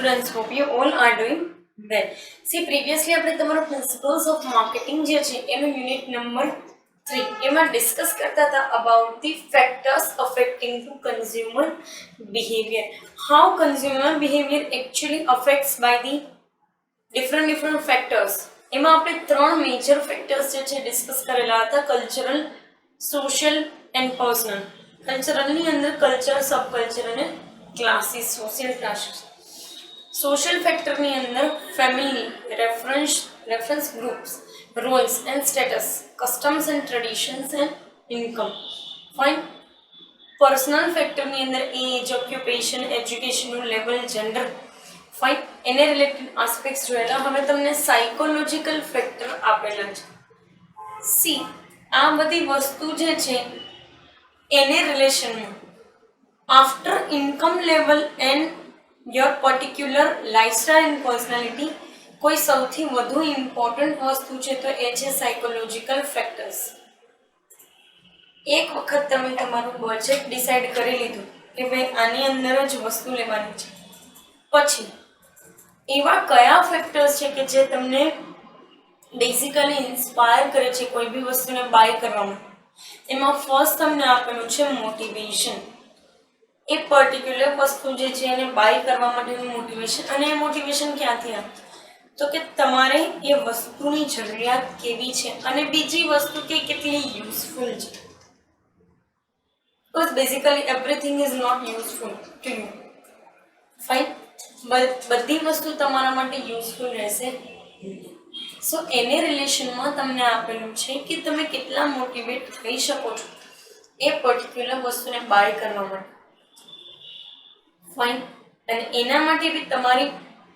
students, hope you all are doing well. See, previously આપણે તમારો principles of marketing જે છે એનો યુનિટ નંબર 3 એમાં ડિસ્કસ કરતા હતા about the factors affecting to consumer behaviour, how consumer behaviour actually affects by the different factors. એમાં આપણે ત્રણ મેજર ફેક્ટર્સ જે છે ડિસ્કસ કરેલા હતા, કલ્ચરલ, સોશિયલ એન્ડ પર્સનલ. કલ્ચરલની અંદર કલ્ચર, સબકલ્ચર અને ક્લાસીસ, સોશિયલ ક્લાસીસ. સોશિયલ ફેક્ટરની અંદર family, reference groups, roles and status, customs and traditions and income. Fine. Personal ફેક્ટરની અંદર એજ, ઓક્યુપેશન, એજ્યુકેશનનું લેવલ, જેન્ડર. ફાઇન. એને રિલેટેડ આસ્પેક્ટ્સ જોયેલા. હવે તમને સાયકોલોજીકલ ફેક્ટર આપેલા છે. સી, આ બધી વસ્તુ જે છે એને રિલેશનમાં after income level and your particular lifestyle and personality કોઈ સૌથી વધુ ઇમ્પોર્ટન્ટ વસ્તુ છે તો એ છે સાયકોલોજીકલ ફેક્ટર્સ. એક વખત તમે તમારું બજેટ ડિસાઈડ કરી લીધું કે ભાઈ આની અંદર જ વસ્તુ લેવાની છે, પછી એવા કયા ફેક્ટર્સ છે કે જે તમને બેઝિકલી ઇન્સ્પાયર કરે છે કોઈ બી વસ્તુને બાય કરવામાં. એમાં ફર્સ્ટ તમને આપેલું છે મોટિવેશન. એ પર્ટિક્યુલર વસ્તુ જે છે એને બાય કરવા માટેનું મોટિવેશન. અને એ મોટિવેશન ક્યાંથી આવે તો કે તમારે એ વસ્તુની જરૂરિયાત કેવી છે અને બીજી વસ્તુ કે કેટલી યુઝફુલ છે. Because basically everything is not useful to you. Fine. બધી વસ્તુ તમારા માટે યુઝફુલ રહેશે. સો એને રિલેશનમાં તમને આપેલું છે કે તમે કેટલા મોટિવેટ થઈ શકો છો એ પર્ટિક્યુલર વસ્તુને બાય કરવા માટે. ફાઇન. અને એના માટે બી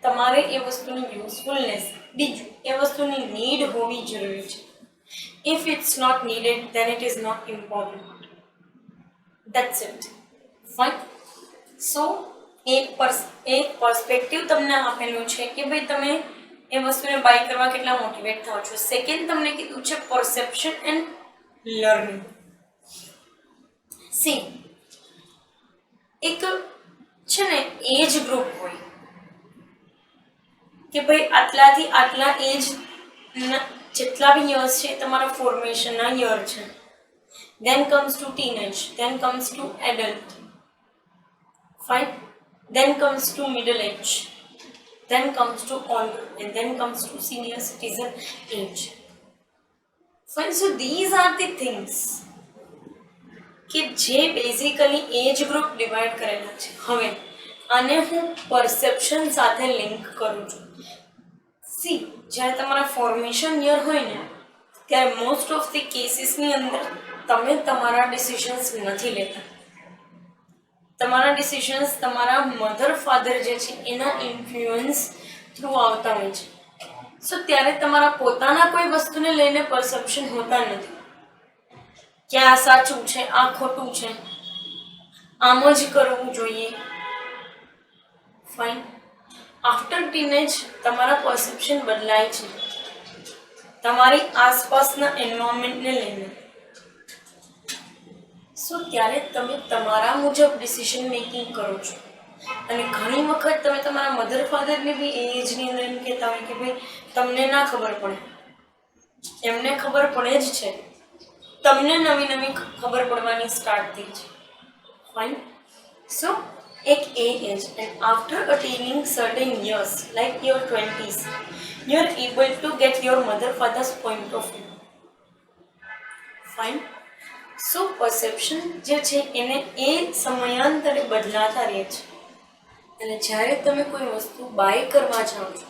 તમારે એ વસ્તુની યુઝફુલનેસ, બીજું એ વસ્તુની નીડ હોવી જરૂરી છે. If it's not needed then it is not important. That's it. Fine. So એક પર્સપેક્ટિવ તમને આપેલું છે કે ભાઈ તમે એ વસ્તુને બાય કરવા કેટલા મોટિવેટ થાઓ છો. સેકન્ડ તમને કીધું છે પરસેપ્શન એન્ડ લર્નિંગ. સી, એક છે ને એજ ગ્રુપ હોય કે ભાઈ આટલાથી આટલા એજ જેટલા બી યર્સ છે તમારા ફોર્મેશનના યર છે. Then comes to teenage, then comes to adult. Fine. Then comes to middle age, then comes to older, and then comes to senior citizen age. Fine. So these are the things કે જે basically age group divide કરેલા છે. હવે આને હું perception સાથે link કરું છું. સી, જ્યારે તમારા ફોર્મેશન યર હોય ને ત્યારે મોસ્ટ ઓફ ધી કેસીસની અંદર તમે તમારા ડિસિઝન્સ નથી લેતા. તમારા ડિસિઝન્સ તમારા મધર ફાધર જે છે એના ઇન્ફ્લુઅન્સ થ્રુ આવતા હોય છે. સો ત્યારે તમારા પોતાના કોઈ વસ્તુને લઈને પરસેપ્શન હોતા નથી કે આ સાચું છે, આ ખોટું છે, આમ જ કરવું જોઈએ. ફાઇન. આફ્ટર ટીનેજ તમારા પરસેપ્શન બદલાય છે તમારી આસપાસના એન્વાયરમેન્ટને લઈને. સો ત્યારે તમે તમારા મુજબ ડિસિઝન મેકિંગ કરો છો. અને ઘણી વખત તમે તમારા મધર ફાધરને બી એ એજની અંદર એમ કહેતા હોય કે ભાઈ તમને ના ખબર પડે, એમને ખબર પડે જ છે, તમને નવી નવી ખબર પડવાની સ્ટાર્ટ થઈ છે. ફાઇન. સો એક એ age, and after attaining certain years like your 20s you are able to get your mother father's point of view. Fine. So perception જે છે એને એ સમયાંતરે બદલાતા રહે છે. અને જ્યારે તમે કોઈ વસ્તુ બાય કરવા જાઓ છો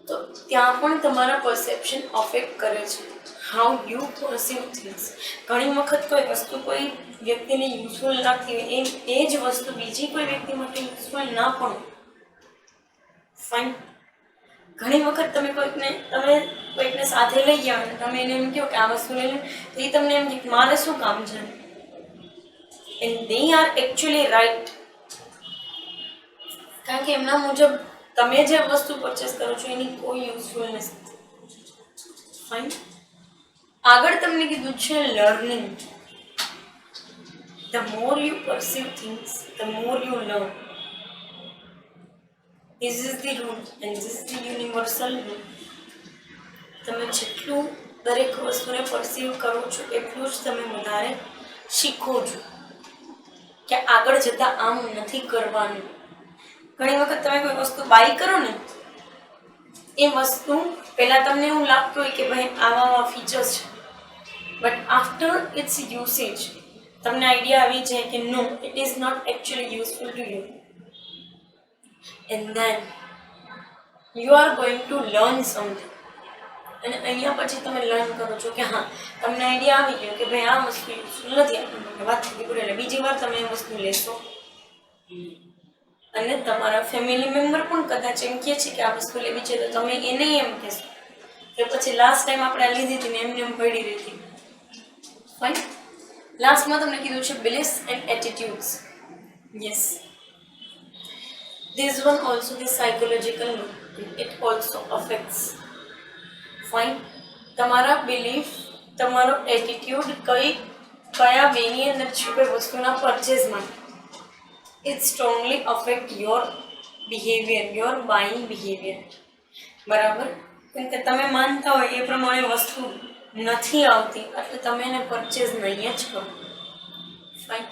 તો ત્યાં પણ તમારા પરસેપ્શન અફેક્ટ કરે છે. How you perceive things. ઘણી વખત કોઈ વસ્તુ કોઈ વ્યક્તિને યુઝફુલ લાગતી હોય એ જ વસ્તુ બીજી કોઈ વ્યક્તિ માટે યુઝફુલ ના પણ. ફાઇન. ઘણી વખત તમે કોઈકને સાથે લઈ ગયા અને તમે એને એમ કહો કે આ વસ્તુ લઈ લો તો એ તમને એમ કે મારે શું કામ છે. And they are actually right. કારણ કે એમના મુજબ તમે જે વસ્તુ પરચેસ કરો છો એની કોઈ યુઝફુલનેસ નથી. ફાઇન. આગળ તમને કીધું છે learning. The more you perceive things the more you learn. This is the rule and this is the universal rule. તમે જેટલું દરેક વસ્તુને પરસીવ કરો છો એટલું જ તમે વધારે શીખો છો કે આગળ જતાં આમ નથી કરવાનું. ઘણી વખત તમે કોઈ વસ્તુ બાય કરો ને, એ વસ્તુ પહેલાં તમને એવું લાગતું હોય કે ભાઈ આવા ફીચર્સ છે, બટ આફ્ટર ઇટ્સ યુસેજ તમને આઈડિયા આવી જાય કે no, it is not actually useful to you, and then you are going to learn something. અને અહીંયા પછી તમે લર્ન કરો છો કે હા, તમને આઈડિયા આવી ગયો કે ભાઈ આ વસ્તુ યુઝફુલ નથી, આપણને વાત થતી પૂરી. એટલે બીજી વાર તમે એ વસ્તુ લેશો અને તમારા ફેમિલી મેમ્બર પણ કદાચ એમ કહે છે કે આ વસ્તુ લેવી છે, તો તમે એને એમ કહેશો કે પછી લાસ્ટ ટાઈમ આપણે આ લીધી હતી ને એમને એમ પડી રહી હતી. ફાઇન. લાસ્ટમાં તમને કીધું છે beliefs and એટીટ્યુડ્સ. Yes, this one also the psychological, it also affects. Fine. તમારા બિલીફ, તમારો એટીટ્યુડ કયા વેની અંદર છે કોઈ વસ્તુના પરચેઝ માટે, it strongly affect your behavior, your buying behavior. બરાબર? કેમ કે તમે માનતા હોય એ પ્રમાણે વસ્તુ નથી આવતી એટલે તમે એને પરચેઝ નહીં જ કરો. ફાઇન.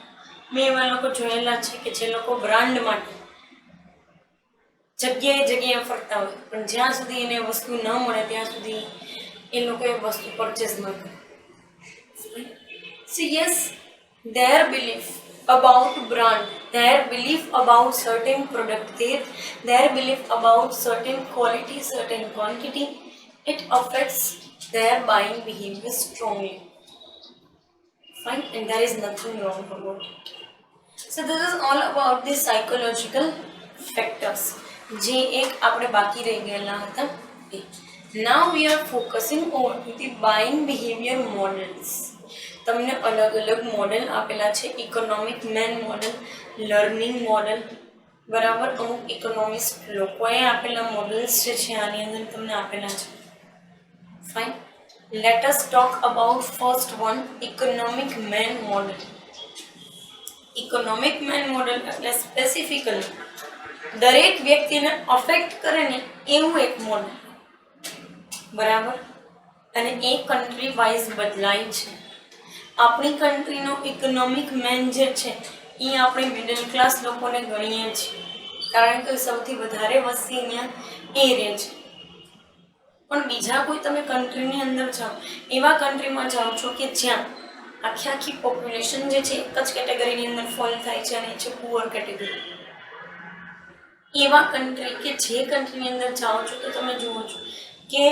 મેં એવા લોકો જોયેલા છે કે જે લોકો બ્રાન્ડ માટે જગ્યાએ ફરતા હોય પણ જ્યાં સુધી એને વસ્તુ ન મળે ત્યાં સુધી એ લોકો એ વસ્તુ પરચેઝ ન કરે. So yes, their belief about brand, their belief about certain product, their belief about certain quality, certain quantity, it affects their buying behavior strongly. Fine, and there is nothing wrong about it. So this is all about the psychological factors. જે એક આપણે બાકી રહી ગયેલા હતા એ. Now we are focusing on the buying behavior models. તમને અલગ અલગ મોડેલ આપેલા છે. Economic man model, learning model, બરાબર. અમુક ઇકોનોમિસ્ટ લોકોએ આપેલા મોડલ્સ જે છે આની અંદર તમને આપેલા છે. Fine. Let us talk about first one, economic man model. Economic man model એટલે સ્પેસિફિકલી દરેક વ્યક્તિને અફેક્ટ કરે ને એવું એક મોડેલ, બરાબર. અને એ કન્ટ્રી વાઇઝ બદલાય છે. આપણી કન્ટ્રીનો ઇકોનોમિક મેન જે છે એ આપણે મિડલ ક્લાસ લોકોને ગણીએ છીએ, કારણ કે સૌથી વધારે વસ્તી અહીંયા એ રહે છે. પણ બીજા કોઈ તમે કન્ટ્રીની અંદર જાઓ, એવા કન્ટ્રીમાં જાઓ છો કે જ્યાં આખી પોપ્યુલેશન જે છે એક જ કેટેગરીની અંદર ફોલ થાય છે અને એ છે પુઅર કેટેગરી. એવા કન્ટ્રી કે જે કન્ટ્રીની અંદર જાઓ છો તો તમે જુઓ છો કે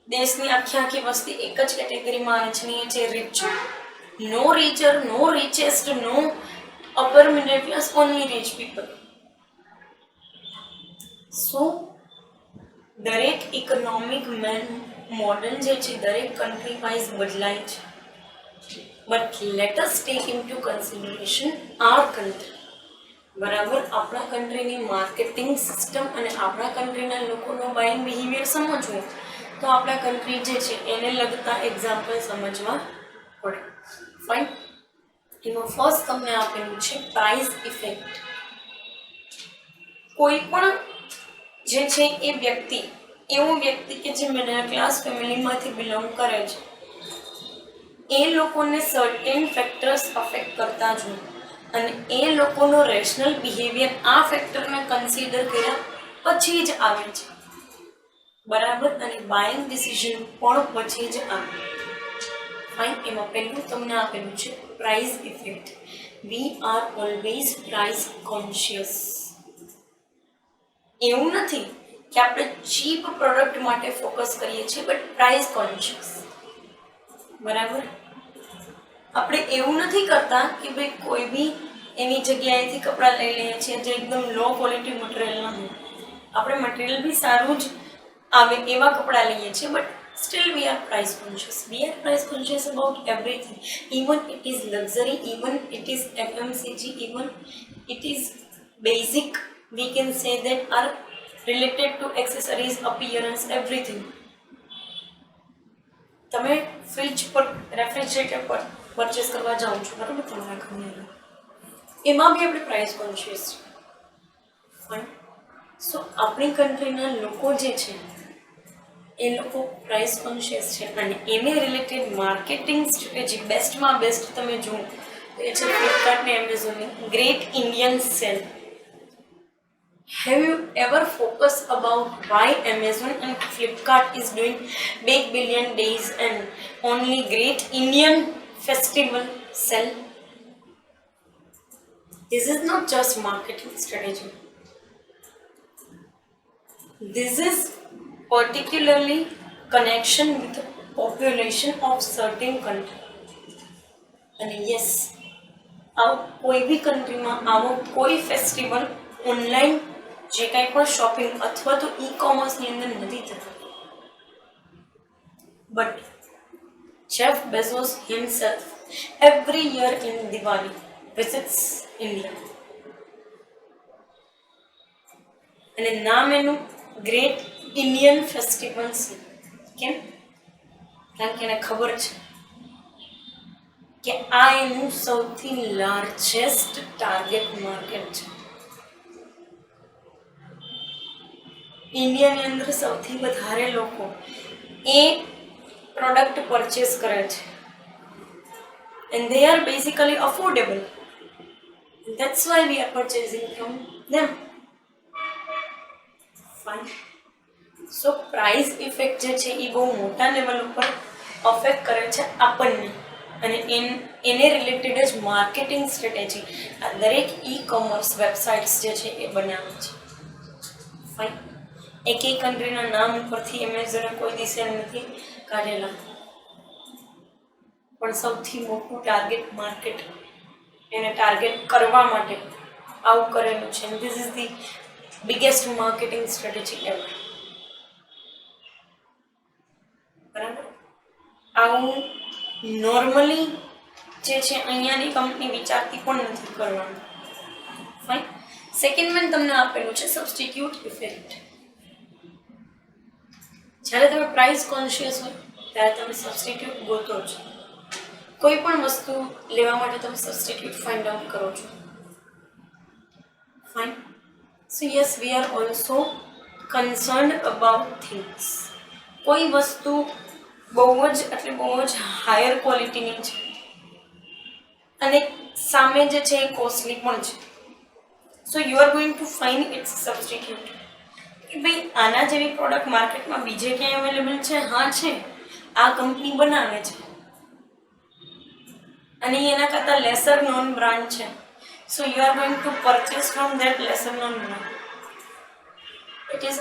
દેશની આખી વસ્તી એક જ કેટેગરીમાં આવે છે ને એ છે rich. No richer, no richest, no upper middle class, only rich people. So દરેક ઇકોનોમિક મેન મોડલ જે છે દરેક કન્ટ્રી વાઇઝ બદલાય છે. But let us take into consideration our country. બરાબર. આપણા કન્ટ્રીની માર્કેટિંગ સિસ્ટમ અને આપણા કન્ટ્રીના લોકોનો બાઇંગ બિહેવિયર સમજવું તો આપણા કન્ટ્રી જે છે એને લગતા એક્ઝામ્પલ સમજવા પડે. ફાઇન. એમાં ફર્સ્ટ તમને આપેલું છે પ્રાઇસ ઇફેક્ટ. કોઈ પણ જે છે એ વ્યક્તિ, એવું વ્યક્તિ કે જે મિડલ ક્લાસ ફેમિલીમાંથી બિલોંગ કરે છે, એ લોકોને સર્ટેન ફેક્ટર્સ અફેક્ટ કરતા જ હોય અને એ લોકોનો રેશનલ બિહેવિયર આ ફેક્ટરને કન્સિડર કર્યા પછી જ આવે છે, બરાબર. અને બાઇંગ ડિસિઝન પણ પછી જ આવે. ફાઇન. એમાં પહેલું તમને આપેલું છે price effect. We are always price conscious. એવું નથી કે આપણે ચીપ પ્રોડક્ટ માટે ફોકસ કરીએ છીએ, બટ પ્રાઇસ કોન્શિયસ, બરાબર. આપણે એવું નથી કરતા કે ભાઈ કોઈ બી એની જગ્યાએથી કપડાં લઈ લઈએ છીએ જે એકદમ લો ક્વોલિટી મટીરિયલ ન હોય. આપણે મટીરિયલ બી સારું જ આવે એવા કપડાં લઈએ છીએ, but still we are price conscious. We are price conscious about everything. Even it is luxury, even it is FMCG, even it is basic, we can say that R related to accessories, appearance, everything. તમે fridge પર, refrigerator પર purchase કરવા જાઓ છો, બરાબર, તમારા ઘરની અંદર, એમાં બી આપણે પ્રાઇસ કોન્શિયસ છે. ફાઇન. સો આપણી કન્ટ્રીના લોકો જે છે એ લોકો પ્રાઇસ કોન્શિયસ છે અને એને રિલેટેડ માર્કેટિંગ સ્ટ્રેટેજી બેસ્ટમાં બેસ્ટ તમે જુઓ તો એ છે ફ્લિપકાર્ટ ને એમેઝોનની great Indian sale. Have you ever focused about why Amazon and Flipkart is doing big billion days and only Great Indian Festival sell? This is not just marketing strategy. This is particularly connection with the population of certain country. And yes, કોઈ બી કન્ટ્રીમાં આવો કોઈ festival online જે કાંઈ પણ shopping અથવા તો ઈ કોમર્સની અંદર નથી થતું. But Jeff Bezos himself every year in Diwali visits India અને નામ એનું ગ્રેટ ઇન્ડિયન ફેસ્ટિવલ છે. કેમ? કારણ કે એને ખબર છે કે આ એનું સૌથી લાર્જેસ્ટ ટાર્ગેટ માર્કેટ છે. ઇન્ડિયાની અંદર સૌથી વધારે લોકો એ પ્રોડક્ટ પરચેસ કરે છે and they are basically affordable. That's why we are purchasing from them. Fine. So price effect જે છે એ બહુ મોટા લેવલ ઉપર અફેક્ટ કરે છે આપણને અને એને રિલેટેડ જ માર્કેટિંગ સ્ટ્રેટેજી આ દરેક ઈ કોમર્સ વેબસાઇટ્સ જે છે એ બનાવે છે. ફાઇન. એક કન્ટ્રીના નામ ઉપરથી એમેઝોને કોઈ દિશે નથી કાઢેલા પણ સૌથી મોટું ટાર્ગેટ માર્કેટ એને ટાર્ગેટ કરવા માટે આવું કરેલું છે. This is the biggest marketing strategy ever. બરાબર. આવું નોર્મલી જે છે અહીંયાની કંપની વિચારતી પણ નથી કરવાનું. ફાઇન. સેકન્ડ મેં તમને આપેલું છે સબસ્ટિટ્યુટ ઇફેક્ટ. જ્યારે તમે પ્રાઇસ કોન્શિયસ હોય ત્યારે તમે સબસ્ટિટ્યુટ ગોતો છો. કોઈ પણ વસ્તુ લેવા માટે તમે સબસ્ટિટ્યુટ ફાઇન્ડ આઉટ કરો છો. Fine. So yes we are also કન્સર્ન્ડ about things. કોઈ વસ્તુ બહુ જ હાયર ક્વોલિટીની છે અને સામે જે છે એ કોસ્ટલી પણ છે. So you are going to find its substitute કે ભાઈ આના જેવી પ્રોડક્ટ માર્કેટમાં બીજે ક્યાંય અવેલેબલ છે? હા છે, આ કંપની બનાવે છે અને એના કરતાં લેસર નોન બ્રાન્ડ છે. So you are going two purchase from that laser non brand. It is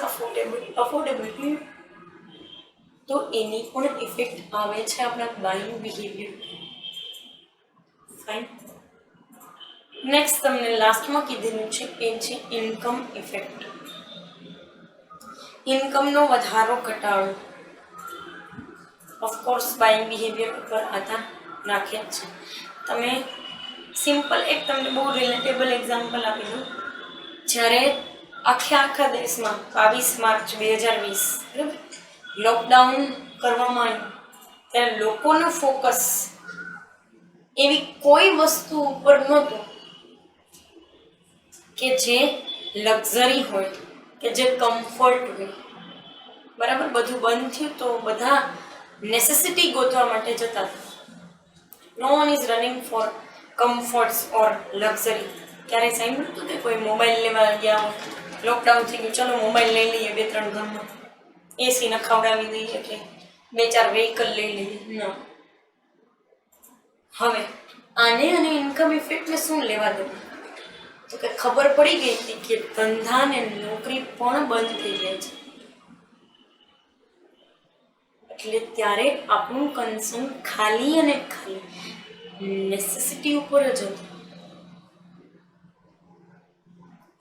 affordability. તો એની પણ ઇફેક્ટ આવે છે આપણા બાઇંગ બિહેવિયર. ફાઇન. નેક્સ્ટ તમને લાસ્ટમાં કીધેલું છે એ છે ઇન્કમ ઇફેક્ટ. ઇન્કમનો વધારો ઘટાડો ઓફકોર્સ બાઇંગ બિહેવિયર ઉપર આધાર રાખે જ છે. તમે સિમ્પલ એક તમને બહુ રિલેટેબલ એક્ઝામ્પલ આપી દઉં. જ્યારે આખા દેશમાં 22 માર્ચ 2020 બરાબર લોકડાઉન કરવામાં આવ્યું ત્યારે લોકોનું ફોકસ એવી કોઈ વસ્તુ ઉપર નહોતું કે જે લક્ઝરી હોય કે જે કમ્ફર્ટ હોય. બરાબર. બધું બંધ થયું તો બધા નેસેસિટી ગોતવા માટે જતા હતા. No one is running for comforts or luxury. ક્યારેય સાંભળ્યું હતું કે કોઈ મોબાઈલ લેવા ગયા હોય, લોકડાઉન થઈ ગયું, ચલો મોબાઈલ લઈ લઈએ 2-3 ઘરમાં, એસી નખાવડાવી દઈએ કે 2-4 વ્હીકલ લઈ લઈએ? ન. હવે આને અને ઇન્કમ ઇફેક્ટને શું લેવા દેવું? તો કે ખબર પડી ગઈ હતી કે ધંધા ને નોકરી પણ બંધ થઈ જાય છે. એટલે ત્યારે આપણું કન્સર્ન ખાલી અને ખાલી નેસેસિટી ઉપર જ હતું.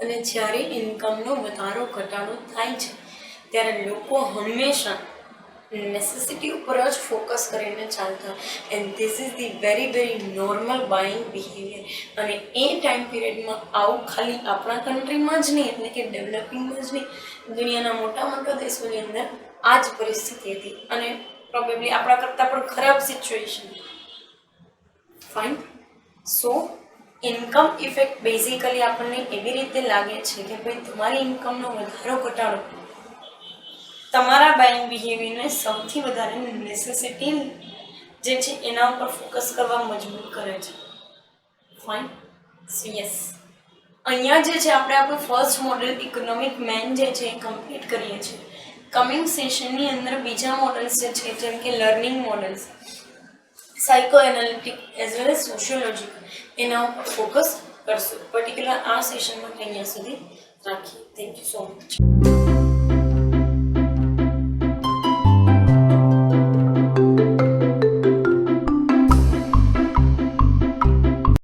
અને જ્યારે ઇન્કમનો વધારો ઘટાડો થાય છે ત્યારે લોકો હંમેશા નેસેસિટી ઉપર જ ફોકસ કરીને ચાલતા. And this is the very normal buying behaviour. અને એ ટાઈમ પીરિયડમાં આવું ખાલી આપણા કન્ટ્રીમાં જ નહીં, એટલે કે ડેવલપિંગમાં જ નહીં, દુનિયાના મોટા દેશોની અંદર આ જ પરિસ્થિતિ હતી અને પ્રોબેબલી આપણા કરતાં પણ ખરાબ સિચ્યુએશન. ફાઇન. સો ઇન્કમ ઇફેક્ટ બેઝિકલી આપણને એવી રીતે લાગે છે કે ભાઈ તમારી ઇન્કમનો વધારો ઘટાડો તમારા બાઇંગ બિહેવિયરને સૌથી વધારે નેસેસિટી જે છે એના ઉપર ફોકસ કરવા મજબૂર કરે છે. ફાઇન. સો યસ, અહીંયા જે છે આપણે આપણું ફર્સ્ટ મોડેલ ઇકોનોમિક મેન જે છે એ કમ્પ્લીટ કરીએ છીએ. કમિંગ સેશનની અંદર બીજા મોડલ્સ જે છે જેમ કે learning models, psycho analytic as well as sociology, એના ઉપર ફોકસ કરશું. પર્ટિક્યુલર આ સેશન માટે અહીંયા સુધી રાખીએ. Thank you so much.